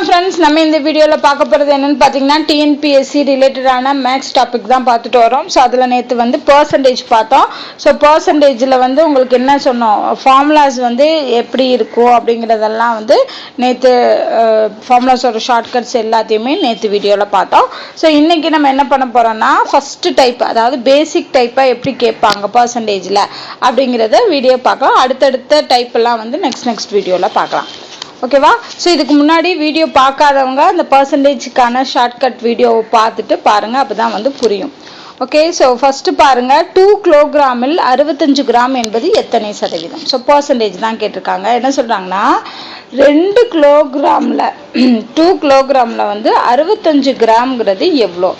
வணக்கம் ஃப்ரெண்ட்ஸ், நம்ம இந்த வீடியோவில் பார்க்க போகிறது என்னென்னு பார்த்தீங்கன்னா டிஎன்பிஎஸ்சி ரிலேட்டடான மேக்ஸ் டாபிக் தான் பார்த்துட்டு வரோம். ஸோ அதில் நேற்று வந்து பர்சன்டேஜ் பார்த்தோம். ஸோ பர்சன்டேஜில் வந்து உங்களுக்கு என்ன சொன்னோம், ஃபார்முலாஸ் வந்து எப்படி இருக்கும் அப்படிங்கிறதெல்லாம் வந்து நேற்று ஃபார்முலாஸோட ஷார்ட்கட்ஸ் எல்லாத்தையுமே நேற்று வீடியோவில் பார்த்தோம். ஸோ இன்றைக்கி நம்ம என்ன பண்ண போகிறோம்னா ஃபஸ்ட்டு டைப், அதாவது பேசிக் டைப்பாக எப்படி கேட்பாங்க பர்சன்டேஜில் அப்படிங்கிறத வீடியோ பார்க்கலாம். அடுத்தடுத்த டைப்பெல்லாம் வந்து நெக்ஸ்ட் வீடியோவில் பார்க்கலாம். ஓகேவா? ஸோ இதுக்கு முன்னாடி வீடியோ பார்க்காதவங்க அந்த பர்சன்டேஜுக்கான ஷார்ட்கட் வீடியோவை பார்த்துட்டு பாருங்கள், அப்போ தான் வந்து புரியும். ஓகே, ஸோ ஃபஸ்ட்டு பாருங்கள், 2 கிலோகிராமில் 65 கிராம் என்பது எத்தனை சதவீதம்? ஸோ பர்சன்டேஜ் தான் கேட்டிருக்காங்க. என்ன சொல்கிறாங்கன்னா 2 கிலோகிராமில் 2 கிலோகிராமில் வந்து 65 கிராம்ங்கிறது எவ்வளோ?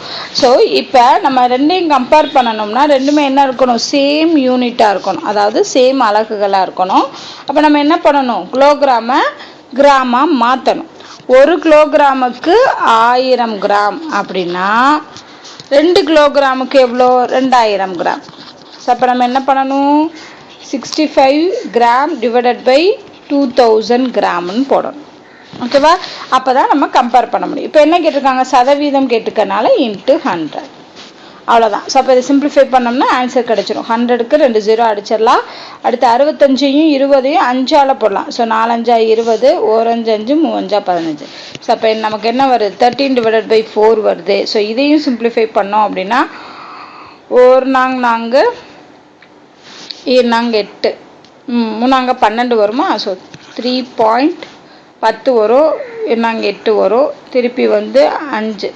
ஸோ இப்போ நம்ம ரெண்டையும் கம்பேர் பண்ணணும்னா ரெண்டுமே என்ன இருக்கணும், சேம் யூனிட்டாக இருக்கணும், அதாவது சேம் அலகுகளாக இருக்கணும். அப்போ நம்ம என்ன பண்ணணும், கிலோகிராமை கிராமாக மாற்றணும். 1 கிலோகிராமுக்கு 1000 கிராம் அப்படின்னா 2 கிலோகிராமுக்கு எவ்வளோ, 2000 கிராம். ஸோ அப்போ நம்ம என்ன பண்ணணும், 65 கிராம் டிவைடட் பை 2000 கிராம்னு போடணும். ஓகேவா? அப்போ தான் நம்ம கம்பேர் பண்ண முடியும். இப்போ என்ன கேட்டிருக்காங்க, சதவீதம் கேட்டிருக்கனால இன்ட்டு 100, அவ்வளோதான். ஸோ அப்போ இதை சிம்பிளிஃபை பண்ணோம்னா ஆன்சர் கிடச்சிடும். 100க்கு 2 0 அடிச்சிடலாம். அடுத்து 65ஐயும் 20ஐயும் 5ஆல் போடலாம். ஸோ 4 5 20, 1 5 5, 3 5 15. ஸோ அப்போ நமக்கு என்ன வருது, 13 டிவைடட் பை 4 வருது. ஸோ இதையும் சிம்பிளிஃபை பண்ணோம் அப்படின்னா 1 4 8 3 12 வருமா? ஸோ 3.10 வரும், 8 வரும், திருப்பி வந்து 5.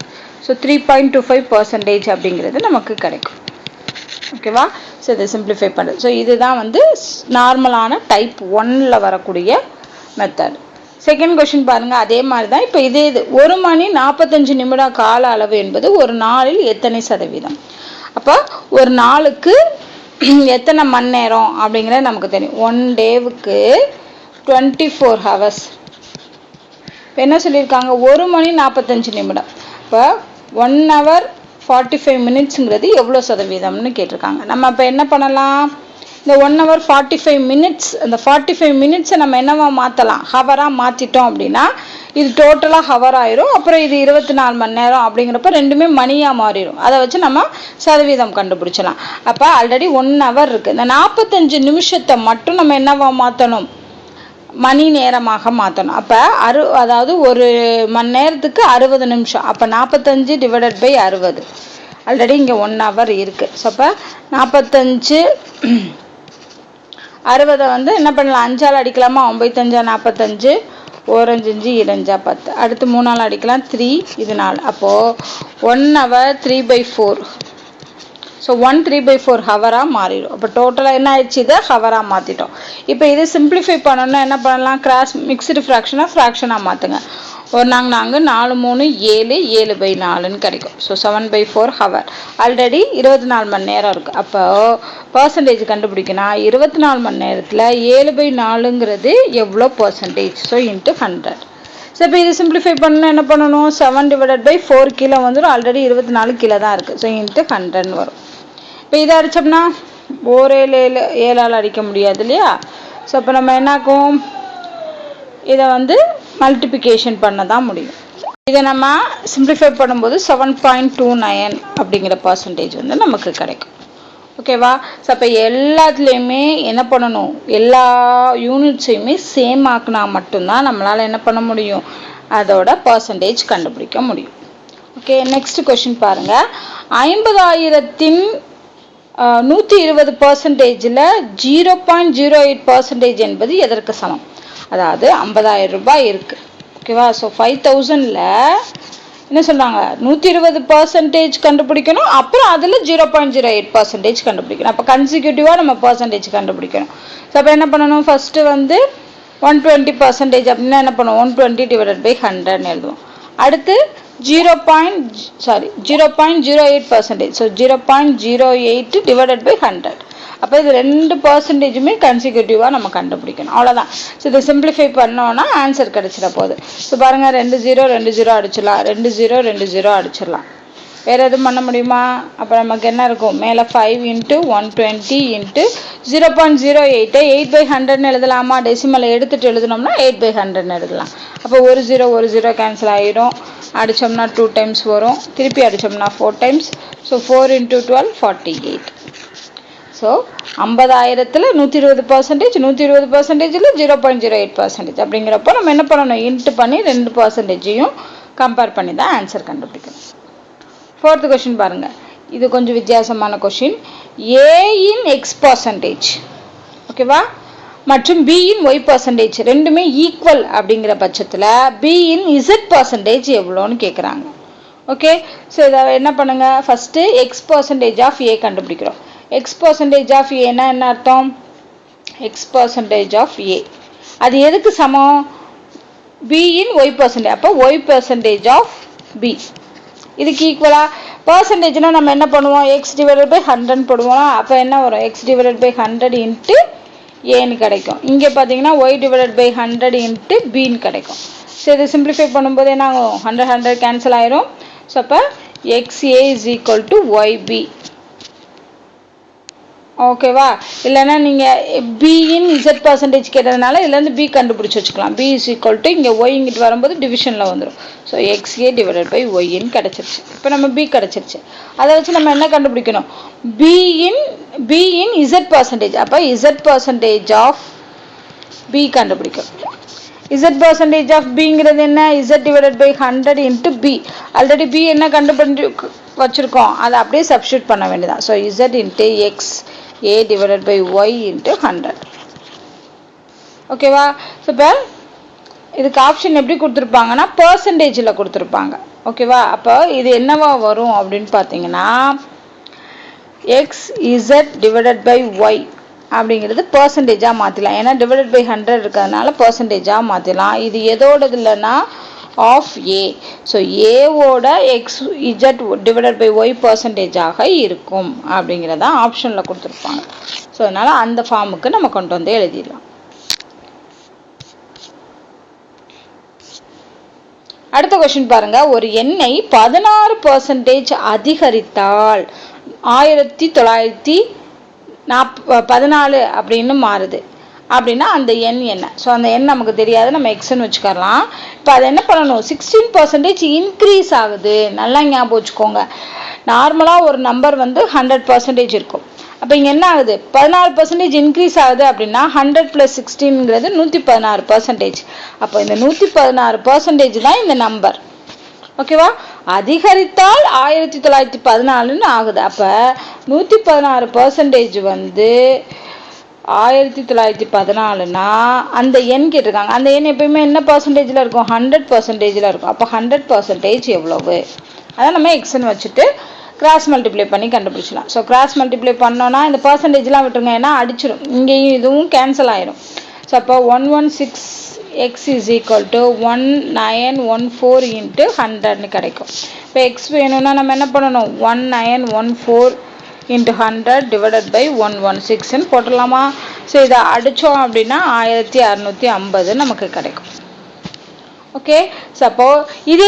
ஸோ 3.25% அப்படிங்கிறது நமக்கு கிடைக்கும். ஓகேவா? ஸோ இதை சிம்பிளிஃபை பண்ணுறது. ஸோ இதுதான் வந்து நார்மலான டைப் 1ல் வரக்கூடிய மெத்தட். செகண்ட் கொஷின் பாருங்கள், அதே மாதிரி தான். இப்போ இது 1 மணி 45 நிமிட கால அளவு என்பது ஒரு நாளில் எத்தனை சதவீதம்? அப்போ ஒரு நாளுக்கு எத்தனை மணி நேரம் அப்படிங்கிறது நமக்கு தெரியும். 1 டேவுக்கு 24 ஹவர்ஸ். இப்போ என்ன சொல்லியிருக்காங்க, 1 மணி 45 நிமிடம். இப்போ 1 hour 45 minutesங்கிறது எவ்வளோ சதவீதம்னு கேட்டிருக்காங்க. நம்ம இப்போ என்ன பண்ணலாம், இந்த 1 hour 45 minutes, அந்த 45 minutesை நம்ம என்னவா மாற்றலாம், ஹவராக மாற்றிட்டோம் அப்படின்னா இது டோட்டலாக ஹவர் ஆயிரும். அப்புறம் இது 24 மணி நேரம் அப்படிங்கிறப்ப ரெண்டுமே மணியாக மாறிடும். அதை வச்சு நம்ம சதவீதம் கண்டுபிடிச்சலாம். அப்போ ஆல்ரெடி 1 hour இருக்குது. இந்த 45 நிமிஷத்தை மட்டும் நம்ம என்னவா மாற்றணும், மணி நேரமாக மாற்றணும். அப்போ அதாவது ஒரு மணி நேரத்துக்கு 60 நிமிஷம். அப்போ 45 டிவைடட் பை 60. ஆல்ரெடி இங்கே 1 hour இருக்குது. ஸோ அப்போ 45 60 வந்து என்ன பண்ணலாம், 5ஆல் அடிக்கலாமா, 9 5 45, 1 5 5 2 10. அடுத்து 3ஆல் அடிக்கலாம், 3 இது 4. அப்போது 1 hour 3/4. ஸோ 1 3/4 ஹவராக மாறிடும். அப்போ டோட்டலாக என்ன ஆயிடுச்சு, இதை ஹவராக மாற்றிட்டோம். இப்போ இதை சிம்பிளிஃபை பண்ணணும்னா என்ன பண்ணலாம், கிராஸ் மிக்ஸ்டு ஃப்ராக்ஷனாக ஃப்ராக்ஷனாக மாற்றுங்க. 1 4 4 3 7 7/4ன்னு கிடைக்கும். So 7/4 hour. ஆல்ரெடி 24 மணி நேரம் இருக்குது. அப்போ பர்சன்டேஜ் கண்டுபிடிக்கணும், 24 மணி நேரத்தில் 7/4ங்கிறது எவ்வளோ பர்சன்டேஜ்? So into 100. ஸோ இப்போ இது சிம்பிளிஃபை பண்ணணும், என்ன பண்ணணும், 7 டிவைடட் பை 4 கிலோ வந்துடும். ஆல்ரெடி 24 கிலோ தான் இருக்குது. ஸோ இன்ட்டு 100ன்னு வரும். இப்போ இதை அடித்தோம்னா 7ஆல் அடிக்க முடியாது இல்லையா? ஸோ அப்போ நம்ம என்னாக்கும், இதை வந்து மல்டிப்ளிகேஷன் பண்ண தான் முடியும். இதை நம்ம சிம்பிளிஃபை பண்ணும்போது 7.29 அப்படிங்கிற பர்சன்டேஜ் வந்து நமக்கு கிடைக்கும். ஓகேவா? ஸோ அப்போ எல்லாத்துலேயுமே என்ன பண்ணணும், எல்லா யூனிட்ஸையுமே சேம் ஆக்கினா மட்டும்தான் நம்மளால் என்ன பண்ண முடியும், அதோட பர்சன்டேஜ் கண்டுபிடிக்க முடியும். ஓகே, நெக்ஸ்ட் கொஷின் பாருங்கள். 50,000ன் 120%ல் 0.08% என்பது எதற்கு சமம்? அதாவது 50,000 ரூபாய் இருக்குது. ஓகேவா? ஸோ 5,000ல் என்ன சொல்கிறாங்க, 120% கண்டுபிடிக்கணும். அப்புறம் அதில் 0.08% கண்டுபிடிக்கணும். அப்போ கன்சிக்யூட்டிவாக நம்ம பர்சன்டேஜ் கண்டுபிடிக்கணும். ஸோ அப்போ என்ன பண்ணணும், ஃபஸ்ட்டு வந்து 120% அப்படின்னா என்ன பண்ணுவோம், 120 டிவைடட் பை 100ன்னு எழுதுவோம். அடுத்து 0.08%. So 0.08 divided by 100. அப்போ இது 2%மே கன்சிக்யூட்டிவாக நம்ம கண்டுபிடிக்கணும். அவ்வளோதான். ஸோ இதை சிம்பிளிஃபை பண்ணோன்னா ஆன்சர் கிடச்சிட போகுது. ஸோ பாருங்கள், 2 0 2 0 அடிச்சிடலாம், 2 0 2 0 அடிச்சிடலாம். வேறு எதுவும் பண்ண முடியுமா? அப்போ நமக்கு என்ன இருக்கும்? மேலே 5 × 120 × 0.08 8/100ன்னு எழுதலாமா? டெசிமலை எடுத்துகிட்டு எழுதணும்னா 8/100ன்னு எழுதலாம். அப்போ ஒரு 0 கேன்சல் ஆகிடும். அடித்தோம்னா 2 டைம்ஸ் வரும், திருப்பி அடித்தோம்னா 4 டைம்ஸ். ஸோ 4 × 12 48. ஸோ 50,000ல் 120%, 120%ல் 0.08% அப்படிங்கிறப்போ நம்ம என்ன பண்ணணும்? இன்ட்டு பண்ணி 2%ஐயும் கம்பேர் பண்ணி தான் ஆன்சர் கண்டுபிடிக்கணும். 4th கொஷின் பாருங்கள். இது கொஞ்சம் வித்தியாசமான கொஷின். ஏயின் X% ஓகேவா மற்றும் பியின் Y% ரெண்டுமே ஈக்குவல் அப்படிங்கிற பட்சத்தில் பியின் Z% எவ்வளோன்னு கேட்குறாங்க. ஓகே, ஸோ இதை என்ன பண்ணுங்க, ஃபஸ்ட்டு X% ஆஃப் ஏ கண்டுபிடிக்கிறோம். X% ஆஃப் ஏன்னா என்ன அர்த்தம்? X% ஆஃப் ஏ அது எதுக்கு சமம்? பியின் Y%. அப்போ Y% ஆஃப் பி இதுக்கு ஈக்குவலாக பர்சன்டேஜ்னா நம்ம என்ன பண்ணுவோம்? X/100 போடுவோம். அப்போ என்ன வரும்? X/100 இன்ட்டு ஏன்னு கிடைக்கும். இங்கே பார்த்தீங்கன்னா Y/100 இன்ட்டு பின்னு கிடைக்கும். ஸோ இதை சிம்பிளிஃபை பண்ணும்போது என்ன ஆகும்? 100 கேன்சல் ஆயிரும். ஸோ அப்போ XA = YB. ஓகேவா? இல்லைன்னா நீங்கள் பியின் Z% கேட்டதுனால இதுலேருந்து பி கண்டுபிடிச்சி வச்சுக்கலாம். B = இங்கே ஒய் இங்கிட்டு வரும்போது டிவிஷனில் வந்துடும். ஸோ XA/Yன்னு கிடச்சிருச்சு. இப்போ நம்ம பி கிடச்சிருச்சு. அதை வச்சு நம்ம என்ன கண்டுபிடிக்கணும்? பியின் Z%. அப்போ Z% ஆஃப் பி கண்டுபிடிக்கணும். Z% ஆஃப் பிங்கிறது என்ன? Z/100 into B. Already B என்ன கண்டுபிடி வச்சுருக்கோம், அதை அப்படியே சப்ஸ்டியூட் பண்ண வேண்டியதான். So Z into XA/Y into 100. ஓகேவா? ஸோ இப்போ இதுக்கு ஆப்ஷன் எப்படி கொடுத்துருப்பாங்கன்னா பர்சன்டேஜில் கொடுத்துருப்பாங்க. ஓகேவா? அப்போ இது என்னவா வரும் அப்படின்னு பார்த்தீங்கன்னா XZ/Y அப்படிங்கிறது பர்சன்டேஜாக மாற்றிடலாம். ஏன்னா /100 இருக்கிறதுனால பர்சன்டேஜாக மாற்றிடலாம். இது எதோடது இல்லைன்னா ஆஃப் ஏ. ஸோ ஏவோட XZ/Y பர்சன்டேஜாக இருக்கும் அப்படிங்கிறத ஆப்ஷனில் கொடுத்துருப்பாங்க. ஸோ அதனால் அந்த ஃபார்முக்கு நம்ம கொண்டு வந்து எழுதிடலாம். அடுத்த கொஸ்டின் பாருங்க. ஒரு எண்ணை 16% அதிகரித்தால் 1914 அப்படின்னு மாறுது அப்படின்னா அந்த எண் என்ன? ஸோ அந்த எண் நமக்கு தெரியாது, நம்ம எக்ஸ்ன்னு வச்சுக்கலாம். இப்போ அதை என்ன பண்ணணும்? 16% இன்க்ரீஸ் ஆகுது. நல்லா ஞாபகம் வச்சுக்கோங்க. நார்மலாக ஒரு நம்பர் வந்து 100% இருக்கும். அப்போ இங்கே என்ன ஆகுது? 16% இன்க்ரீஸ் ஆகுது அப்படின்னா 100 + 16ங்கிறது 116%. அப்போ இந்த 116% தான் இந்த நம்பர். ஓகேவா? அதிகரித்தால் 1914ன்னு ஆகுது. அப்போ 116% வந்து 1914னா அந்த எண் கேட்டிருக்காங்க. அந்த எண் எப்பயுமே என்ன பர்சன்டேஜில் இருக்கும்? 100%ல் இருக்கும். அப்போ 100% எவ்வளவு? அதை நம்ம எக்ஸ்ன்னு வச்சுட்டு கிராஸ் மல்டிப்ளை பண்ணி கண்டுபிடிச்சலாம். ஸோ கிராஸ் மல்டிப்ளை பண்ணோன்னா இந்த பர்சன்டேஜ்லாம் விட்டுருங்க, ஏன்னா அடிச்சிடும். இங்கேயும் இதுவும் கேன்சல் ஆயிடும். ஸோ அப்போ 116x = 1914 × 100ன்னு கிடைக்கும். இப்போ எக்ஸ் வேணும்னா நம்ம என்ன பண்ணணும்? 1914 × 100/116ன்னு போட்டுடலாமா? ஸோ இதை அடித்தோம் அப்படின்னா 1650 நமக்கு கிடைக்கும். ஓகே, ஸோ அப்போ இது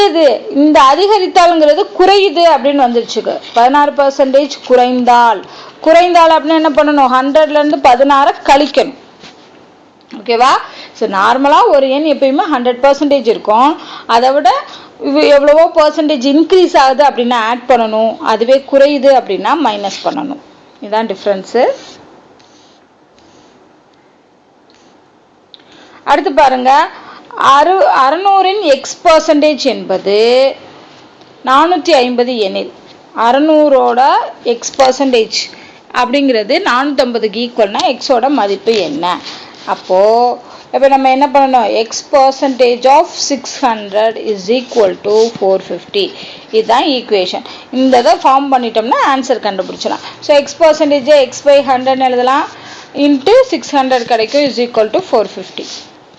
இந்த அதிகரித்தாலுங்கிறது குறையுது அப்படின்னு வந்துருச்சு. 16% குறைந்தால் அப்படின்னு என்ன பண்ணணும்? 100லேருந்து 16 கழிக்கணும். ஓகேவா? ஸோ நார்மலாக ஒரு எண் எப்பயுமே 100% இருக்கும். அதை விட எவ்வளவோ பர்சன்டேஜ் இன்க்ரீஸ் ஆகுது அப்படின்னா ஆட் பண்ணணும். அதுவே குறையுது அப்படின்னா மைனஸ் பண்ணணும். இதுதான் டிஃப்ரென்ஸு. அடுத்து பாருங்க. 600ன் X% என்பது 450 எனில் 600ஓட X% அப்படிங்கிறது 450க்கு ஈக்குவல்னா எக்ஸோட மதிப்பு என்ன? அப்போது இப்போ நம்ம என்ன பண்ணணும்? X% of 600 = 450. இதுதான் ஈக்குவேஷன். இந்த இதை ஃபார்ம் பண்ணிட்டோம்னா ஆன்சர் கண்டுபிடிச்சலாம். ஸோ X% X/100 எழுதலாம். இன்ட்டு 600 கிடைக்கும் = 450.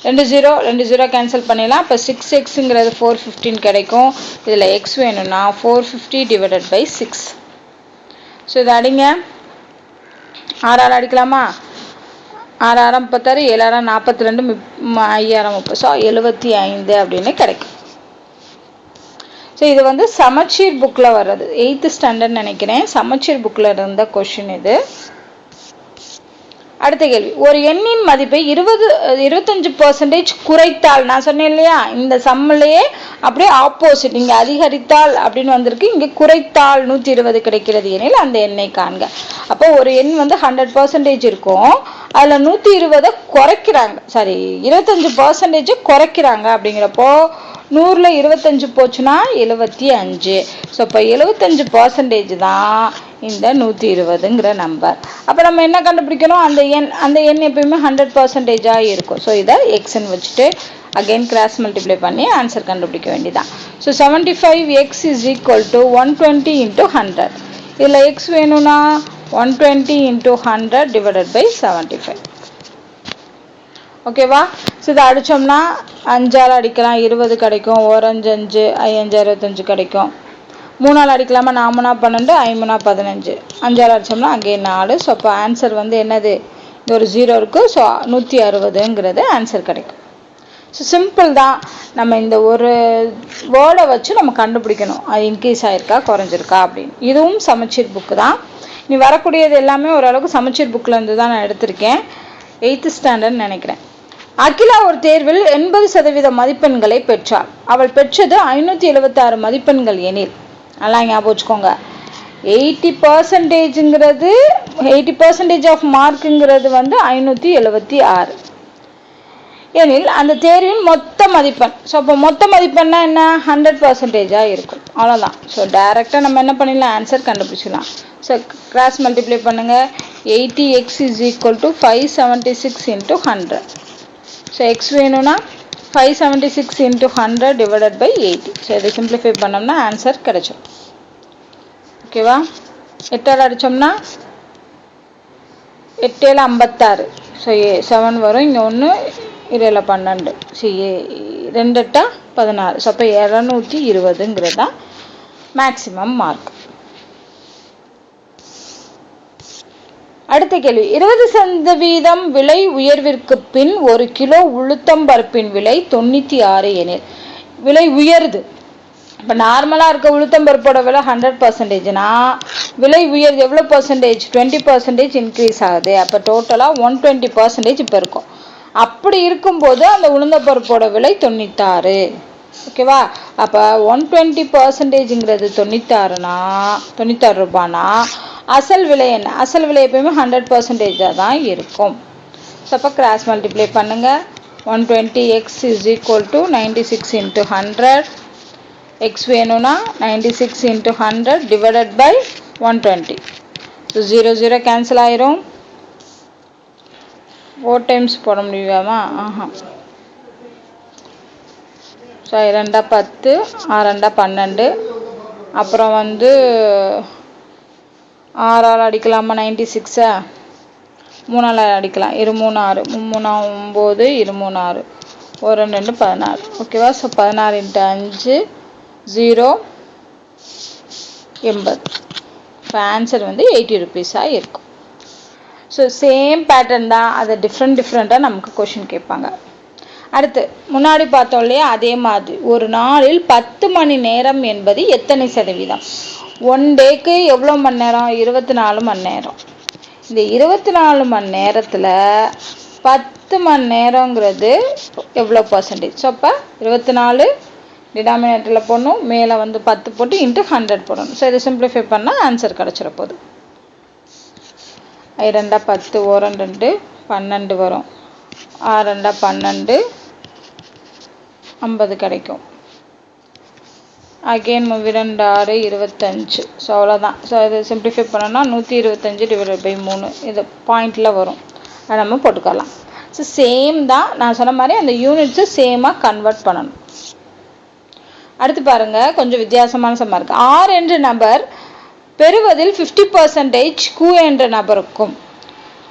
2 0 கேன்சல் பண்ணிடலாம். இப்போ 6x 415 கிடைக்கும். இதில் x வேணும்னா 450/6. ஸோ இதை அடிங்க. 6 அடிக்கலாமா? 6 36, 7 42, 5 30. ஸோ 75 அப்படின்னு கிடைக்கும். ஸோ இது வந்து சமச்சீர் புக்கில் வர்றது 8th ஸ்டாண்டர்ட் நினைக்கிறேன், சமச்சீர் புக்கில் இருந்த கொஷின் இது. அடுத்த கேள்வி, ஒரு எண்ணின் மதிப்பை 25% குறைத்தால், நான் சொன்னேன் இல்லையா இந்த சம்மிலேயே அப்படியே ஆப்போசிட், இங்கே அதிகரித்தால் அப்படின்னு வந்திருக்கு, இங்கே குறைத்தால் 120 கிடைக்கிறது எனில் அந்த எண்ணை காண்க. அப்போ ஒரு எண் வந்து 100% இருக்கும், அதில் 120 குறைக்கிறாங்க, சாரி 25% குறைக்கிறாங்க. அப்படிங்கிறப்போ 100ல் 25 போச்சுன்னா 75. ஸோ இப்போ 75% தான் இந்த 120ங்கிற நம்பர். அப்போ நம்ம என்ன கண்டுபிடிக்கணும், அந்த எண் எப்பயுமே 100%ஆக இருக்கும். ஸோ இதை எக்ஸ்ன்னு வச்சுட்டு அகெயின் கிராஸ் மல்டிப்ளை பண்ணி ஆன்சர் கண்டுபிடிக்க வேண்டியதான். So 75x is equal to 120 into 100. இதில் எக்ஸ் வேணும்னா 120 into 100 divided by 75. ஓகேவா? ஸோ இதை அடித்தோம்னா 5ஆல் அடிக்கலாம் 20 கிடைக்கும், 1 5 5 5 25 கிடைக்கும். 3ஆல் அடிக்கலாமா, 4 12 5 15, 5ஆல் அடித்தோம்னா அங்கே 4. ஸோ அப்போ ஆன்சர் வந்து என்னது, இந்த ஒரு 0 இருக்குது. ஸோ 160ங்கிறது ஆன்சர் கிடைக்கும். ஸோ சிம்பிள் தான், நம்ம இந்த ஒரு வேர்டை வச்சு நம்ம கண்டுபிடிக்கணும் அது இன்க்ரீஸ் ஆகிருக்கா குறைஞ்சிருக்கா அப்படின்னு. இதுவும் சமச்சீர் புக்கு தான். நீ வரக்கூடியது எல்லாமே ஓரளவுக்கு சமச்சீர் புக்கில் இருந்து தான் நான் எடுத்திருக்கேன், 8th ஸ்டாண்டர்ட் நினைக்கிறேன். அகிலா ஒரு தேர்வில் 80% மதிப்பெண்களை பெற்றாள். அவள் பெற்றது 576 மதிப்பெண்கள் எனில், நல்லா ஞாபகம் வச்சுக்கோங்க, 80%ங்கிறது 80% ஆஃப் மார்க்குங்கிறது வந்து 576 எனில் அந்த தேர்வின் மொத்த மதிப்பெண். ஸோ அப்போ மொத்த மதிப்பெண்ணா என்ன, 100%ஆக இருக்கும், அவ்வளோதான். ஸோ டைரெக்டாக நம்ம என்ன பண்ணிடலாம், ஆன்சர் கண்டுபிடிச்சிடலாம். ஸோ கிராஸ் மல்டிப்ளை பண்ணுங்கள், 80x is equal to 576 into 100. So X வேணும்னா 576 into 100 divided by 80. ஸோ இதை சிம்பிளிஃபை பண்ணோம்னா ஆன்சர் கிடைச்சிடும். ஓகேவா? 8ஆல் அடித்தோம்னா 8 7 56. ஸோ 7 வரும், இங்கே 1 7 12. ஸோ 2 8 16. ஸோ அப்போ 220ங்கிறது தான் மேக்சிமம் மார்க். அடுத்த கேள்வி, 20% விலை உயர்விற்கு பின் 1 கிலோ உளுத்தம் பருப்பின் விலை 96 எனில், விலை உயருது. இப்போ நார்மலாக இருக்க உளுத்தம் பருப்போட விலை 100%னா விலை உயர்வு எவ்வளோ பர்சன்டேஜ், 20% இன்க்ரீஸ் ஆகுது. அப்போ டோட்டலாக 120% இப்போ இருக்கும். அப்படி இருக்கும்போது அந்த உளுந்தம்பருப்போட விலை 96. ஓகேவா? அப்போ 120%ங்கிறது 96 ரூபானா அசல் விலை என்ன, அசல் விலை எப்பயுமே 100%ஆக தான் இருக்கும். ஸோ அப்போ கிராஸ் மல்டிப்ளை பண்ணுங்கள், 120x is equal to 96 into 100. X வேணும்னா 96 into 100 divided by 120. So 0 0 cancel ஆயிரும். 4 டைம்ஸ் போட முடியுமா, ஸோ 2 10 6 12. அப்புறம் வந்து 6ஆல் அடிக்கலாமா 96, 3ஆல் அடிக்கலாம் 2 3 6, 3 9, 2 3 6, 1 2 16. ஓகேவா? So 16 into 5 0 80. இப்போ ஆன்சர் வந்து 80 ருபீஸாக இருக்கும். ஸோ சேம் பேட்டர்ன் தான், அதை டிஃப்ரெண்ட்டாக நமக்கு கொஷின் கேட்பாங்க. அடுத்து முன்னாடி பார்த்தோம் இல்லையா, அதே மாதிரி ஒரு நாளில் 10 மணி நேரம் என்பது எத்தனை சதவீதம்? 1 டேக்கு எவ்வளோ மணி நேரம், 24 மணி நேரம். இந்த 24 மணி நேரத்தில் 10 மணி நேரங்கிறது எவ்வளோ பர்சன்டேஜ்? ஸோ அப்போ 24 டினாமினேட்டரில் போடணும், மேலே வந்து 10 போட்டு இன்ட்டு 100 போடணும். ஸோ இதை சிம்பிளிஃபை பண்ணால் ஆன்சர் கிடச்சிட போகுது. 2 10 1 2 12 வரும், 6 2 12 50 கிடைக்கும். அகெயின் 2 6 25. ஸோ அவ்வளோதான். ஸோ இதை சிம்பிளிஃபை பண்ணோன்னா 125 டிவைடட் பை 3 இது பாயிண்டில் வரும், அதை நம்ம போட்டுக்கலாம். ஸோ சேம் தான், நான் சொன்ன மாதிரி அந்த யூனிட்ஸு சேமாக கன்வெர்ட் பண்ணணும். அடுத்து பாருங்கள், கொஞ்சம் வித்தியாசமான சம்மா இருக்குது. ஆர் என்ற நபர் பெறுவதில் 50% Q என்ற நபருக்கும்,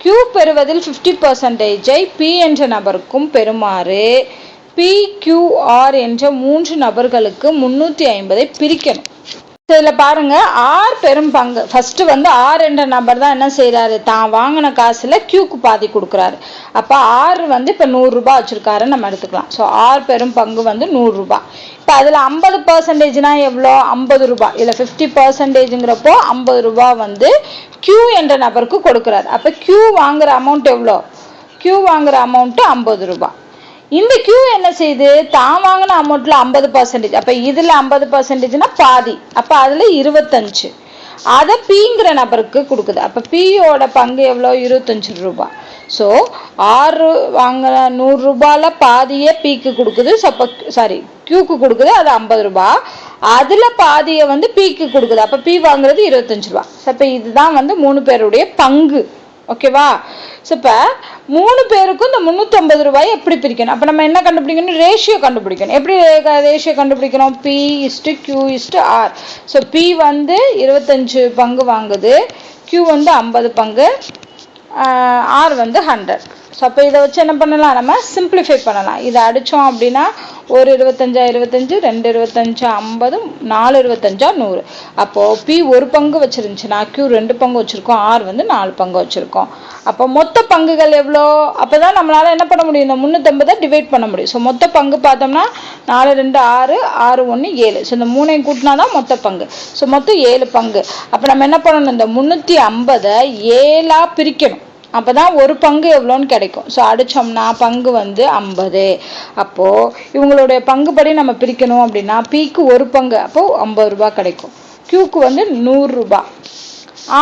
Q பெறுவதில் 50%ஐ P என்ற நபருக்கும் பெறுமாறு PQR என்ற 3 நபர்களுக்கு 350 பிரிக்கணும். இதில் பாருங்க ஆர் பெரும் பங்கு. ஃபர்ஸ்ட் வந்து ஆர் என்ற நபர் தான் என்ன செய்யறாரு, தான் வாங்கின காசுல கியூக்கு பாதி கொடுக்குறாரு. அப்ப ஆர் வந்து இப்ப 100 ரூபாய் வச்சிருக்காருன்னு நம்ம எடுத்துக்கலாம். ஸோ ஆர் பெரும் பங்கு வந்து 100 ரூபாய். இப்ப அதுல 50%னா எவ்வளோ, 50 ரூபாய். இதுல 50%ங்கிறப்போ 50 ரூபாய் வந்து கியூ என்ற நபருக்கு கொடுக்குறாரு. அப்ப கியூ வாங்குற அமௌண்ட் எவ்வளோ, கியூ வாங்குற அமௌண்ட் 50 ரூபாய். இந்த கியூ என்ன செய்யுது, தான் வாங்கின அமௌண்ட்ல 50%. அப்ப இதுல 50%னா பாதி. அப்ப அதுல 25 அதை பிங்கிற நபருக்கு கொடுக்குது. அப்ப பியோட பங்கு எவ்வளோ, 25 ரூபாய். ஸோ ஆறு வாங்கின 100 ரூபாயில பாதியே பிக்கு கொடுக்குது. சாரி கியூக்கு கொடுக்குது, அது 50 ரூபாய். அதுல பாதியை வந்து பிக்கு கொடுக்குது. அப்ப பி வாங்குறது 25 ரூபாய். அப்ப இதுதான் வந்து 3 பேருடைய பங்கு. ஓகேவா? இப்போ 3 பேருக்கும் இந்த 350 ரூபாய் எப்படி பிரிக்கணும்? அப்போ நம்ம என்ன கண்டுபிடிக்கணும், ரேஷியோ கண்டுபிடிக்கணும். எப்படி ரேஷியோ கண்டுபிடிக்கணும், P/Q/R. ஸோ P வந்து 25 பங்கு வாங்குது, Q வந்து 50 பங்கு, R வந்து 100. ஸோ அப்போ இதை வச்சு என்ன பண்ணலாம், நம்ம சிம்பிளிஃபை பண்ணலாம். இதை அடித்தோம் அப்படின்னா ஒரு 25 25, 2 25 50, 4 25 100. அப்போது P ஒரு பங்கு வச்சிருந்துச்சுன்னா Q 2 பங்கு வச்சுருக்கோம், R வந்து 4 பங்கு வச்சுருக்கோம். அப்போ மொத்த பங்குகள் எவ்வளோ, அப்போ தான் நம்மளால் என்ன பண்ண முடியும், இந்த 350 டிவைட் பண்ண முடியும். ஸோ மொத்த பங்கு பார்த்தோம்னா 4 2 6, 6 1 7. ஸோ இந்த 3ஐயும் கூட்டினா தான் மொத்த பங்கு. ஸோ மொத்தம் 7 பங்கு. அப்போ நம்ம என்ன பண்ணணும், இந்த 350 7ஆ பிரிக்கணும். அப்பதான் ஒரு பங்கு எவ்வளோன்னு கிடைக்கும். ஸோ அடிச்சோம்னா பங்கு வந்து 50. அப்போ இவங்களுடைய பங்குபடி நம்ம பிரிக்கணும் அப்படின்னா பிக்கு ஒரு பங்கு, அப்போ 50 ரூபாய் கிடைக்கும். கியூக்கு வந்து 100 ரூபாய்,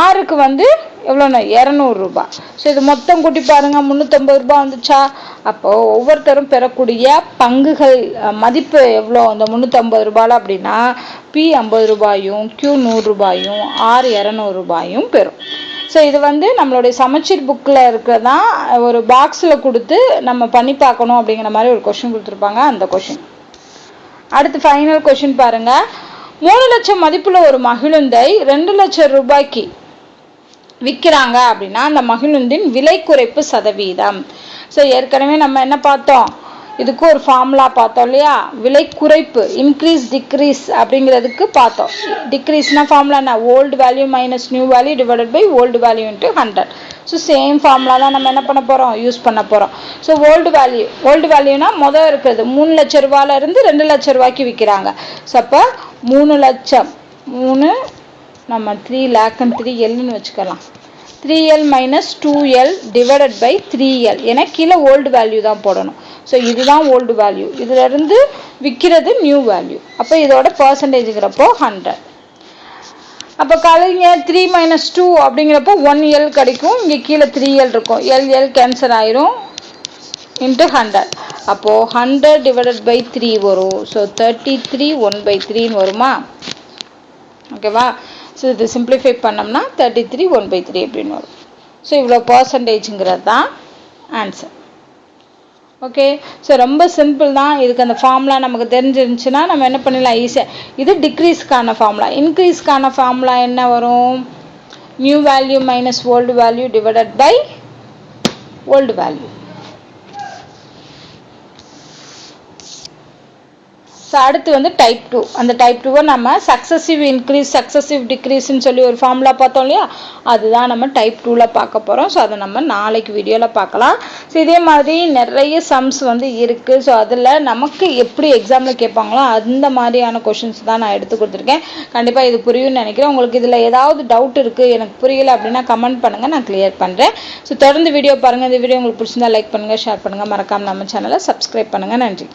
ஆருக்கு வந்து எவ்வளோண்ணா 200 ரூபாய். ஸோ இது மொத்தம் கூட்டி பாருங்க 350 ரூபாய் வந்துச்சா. அப்போ ஒவ்வொருத்தரும் பெறக்கூடிய பங்குகள் மதிப்பு எவ்வளோ, அந்த 350 ரூபாயில் அப்படின்னா பி 50 ரூபாயும், கியூ 100 ரூபாயும், ஆர் 200 ரூபாயும் பெறும். ஸோ இது வந்து நம்மளுடைய சமச்சீர் புக்கில் இருக்கிறதான் ஒரு பாக்ஸில் கொடுத்து நம்ம பண்ணி பார்க்கணும் அப்படிங்கிற மாதிரி ஒரு கொஷின் கொடுத்துருப்பாங்க, அந்த கொஷின். அடுத்து ஃபைனல் கொஷின் பாருங்க. 3 லட்சம் மதிப்புள்ள ஒரு மகிழுந்தை 2 லட்சம் ரூபாய்க்கு விற்கிறாங்க அப்படின்னா அந்த மகிழுந்தின் விலை குறைப்பு சதவீதம். ஸோ ஏற்கனவே நம்ம என்ன பார்த்தோம், இதுக்கு ஒரு ஃபார்முலா பார்த்தோம் இல்லையா, விலை குறைப்பு இன்க்ரீஸ் டிக்ரீஸ் அப்படிங்கிறதுக்கு பார்த்தோம். டிக்ரீஸ்னா ஃபார்முலா என்ன, old value minus new value divided by old value into 100. So same formula தான் நம்ம என்ன பண்ண போகிறோம், யூஸ் பண்ண போகிறோம். ஸோ ஓல்டு வேல்யூனா முதல் இருக்கிறது 3 லட்சம் ரூபாயில இருந்து 2 லட்சம் ரூபாய்க்கு விற்கிறாங்க. ஸோ அப்போ 3 லட்சம் 3 நம்ம 3 லேக்னு 3Lன்னு வச்சுக்கலாம். 3L minus 2L divided by 3L. ஏன்னா கீழே ஓல்டு வேல்யூ தான் போடணும். ஸோ இதுதான் ஓல்டு வேல்யூ, இதுல இருந்து விற்கிறது நியூ வேல்யூ. அப்போ இதோட பர்சன்டேஜுங்கிறப்போ 100. அப்போ கலைங்க 3 மைனஸ் 2 அப்படிங்கிறப்போ 1L கிடைக்கும். இங்கே கீழே 3L இருக்கும், L கேன்சல் ஆயிரும், இன்ட்டு 100. அப்போது 100 டிவைடட் பை 3 வரும். ஸோ 33 1/3ன்னு வருமா. ஓகேவா. ஸோ இது சிம்பிளிஃபை பண்ணோம்னா 33 1/3 அப்படின்னு வரும். ஸோ இவ்வளோ பர்சன்டேஜுங்கிறது தான் ஆன்சர். ஓகே. ஸோ ரொம்ப சிம்பிள் தான். இதுக்கு அந்த ஃபார்முலா நமக்கு தெரிஞ்சிருந்துச்சுன்னா நம்ம என்ன பண்ணிடலாம் ஈஸியாக. இது டிக்ரீஸ்க்கான ஃபார்முலா. இன்க்ரீஸ்க்கான ஃபார்முலா என்ன வரும், new value minus old value divided by old value. So அடுத்து வந்து டைப் 2. அந்த டைப் 2வை நம்ம சக்ஸசிவ் இன்க்ரீஸ் சக்ஸசிவ் டிக்ரீஸ்ன்னு சொல்லி ஒரு ஃபார்முலா பார்த்தோம் இல்லையா, அதுதான் நம்ம டைப் 2ல் பார்க்க போகிறோம். ஸோ அதை நம்ம நாளைக்கு வீடியோவில் பார்க்கலாம். ஸோ இதே மாதிரி நிறைய சம்ஸ் வந்து இருக்குது. ஸோ அதில் நமக்கு எப்படி எக்ஸாமில் கேட்பாங்களோ அந்த மாதிரியான கொஷின்ஸ் தான் நான் எடுத்து கொடுத்துருக்கேன். கண்டிப்பாக இது புரியும்னு நினைக்கிறேன். உங்களுக்கு இதில் ஏதாவது டவுட் இருக்குது, எனக்கு புரியலை அப்படின்னா கமெண்ட் பண்ணுங்கள், நான் கிளியர் பண்ணுறேன். ஸோ தொடர்ந்து வீடியோ பாருங்கள். இந்த வீடியோ உங்களுக்கு பிடிச்சிருந்தா லைக் பண்ணுங்கள், ஷேர் பண்ணுங்கள், மறக்காமல் நம்ம சேனலை சப்ஸ்கிரைப் பண்ணுங்கள். நன்றி.